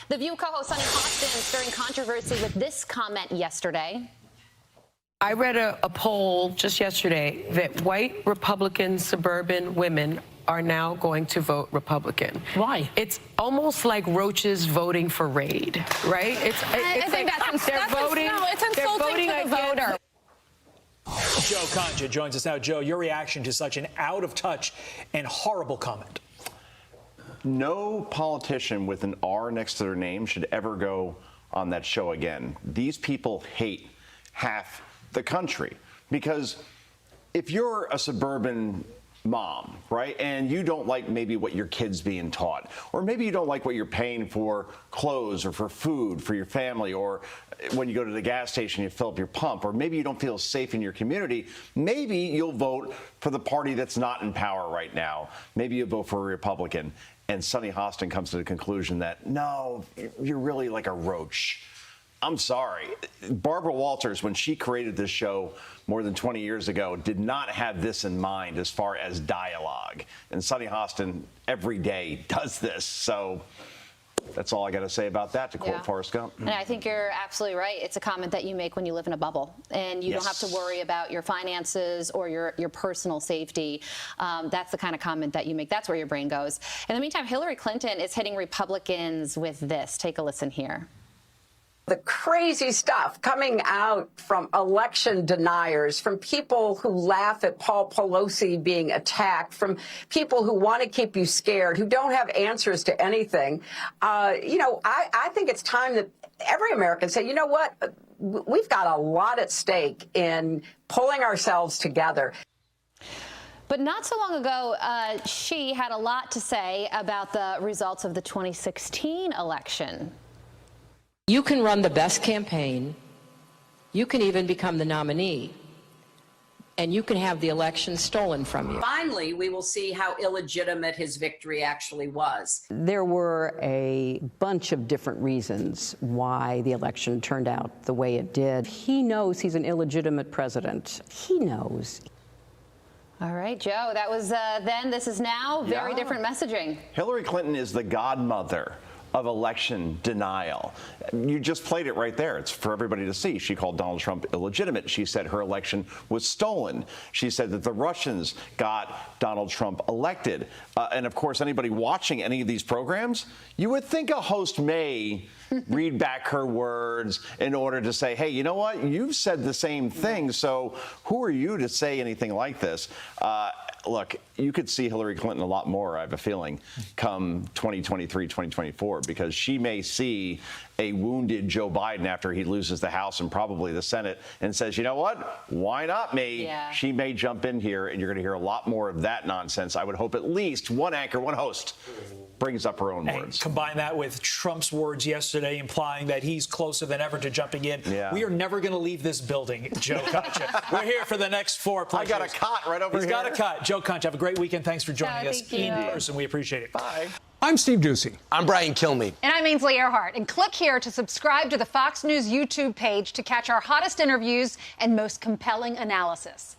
The View co-host Sunny Hostin stirring controversy with this comment yesterday. I read a poll just yesterday that white Republican suburban women are now going to vote Republican. Why? It's almost like Roaches voting for Raid, right? I think they're voting to the voter. Joe Concha joins us now. Joe, your reaction to such an out-of-touch and horrible comment. No politician with an R next to their name should ever go on that show again. These people hate half the country, because if you're a suburban mom, right, and you don't like maybe what your kid's being taught, or maybe you don't like what you're paying for clothes or for food for your family, or when you go to the gas station you fill up your pump, or maybe you don't feel safe in your community, maybe you'll vote for the party that's not in power right now. Maybe you'll vote for a Republican. And Sunny Hostin comes to the conclusion that, no, you're really like a roach. I'm sorry. Barbara Walters, when she created this show more than 20 years ago, did not have this in mind as far as dialogue. And Sunny Hostin every day does this. So that's all I got to say about that, to quote Forrest Gump. And I think you're absolutely right. It's a comment that you make when you live in a bubble, and you don't have to worry about your finances or your personal safety. That's the kind of comment that you make. That's where your brain goes. In the meantime, Hillary Clinton is hitting Republicans with this. Take a listen here. The crazy stuff coming out from election deniers, from people who laugh at Paul Pelosi being attacked, from people who want to keep you scared, who don't have answers to anything. I think it's time that every American say, you know what, we've got a lot at stake in pulling ourselves together. But not so long ago, she had a lot to say about the results of the 2016 election. You can run the best campaign, you can even become the nominee, and you can have the election stolen from you. Finally, we will see how illegitimate his victory actually was. There were a bunch of different reasons why the election turned out the way it did. He knows he's an illegitimate president. He knows. All right, Joe, that was then. This is now. Very different messaging. Hillary Clinton is the godmother of election denial. You just played it right there. It's for everybody to see. She called Donald Trump illegitimate. She said her election was stolen. She said that the Russians got Donald Trump elected. And of course, anybody watching any of these programs, you would think a host may read back her words in order to say, hey, you know what? You've said the same thing. So who are you to say anything like this? Look, you could see Hillary Clinton a lot more, I have a feeling, come 2023, 2024, because she may see a wounded Joe Biden after he loses the House and probably the Senate and says, you know what, why not me? Yeah. She may jump in here, and you're going to hear a lot more of that nonsense. I would hope at least one anchor, one host brings up her own words. Combine that with Trump's words yesterday implying that he's closer than ever to jumping in. Yeah. We are never going to leave this building, Joe Concha. We're here for the next 4 pledges. I got a cot right over here. He's got a cot. Joe Concha, have a great weekend. Thanks for joining us in person. We appreciate it. Bye. I'm Steve Ducey. I'm Brian Kilmeade. And I'm Ainsley Earhart. And click here to subscribe to the Fox News YouTube page to catch our hottest interviews and most compelling analysis.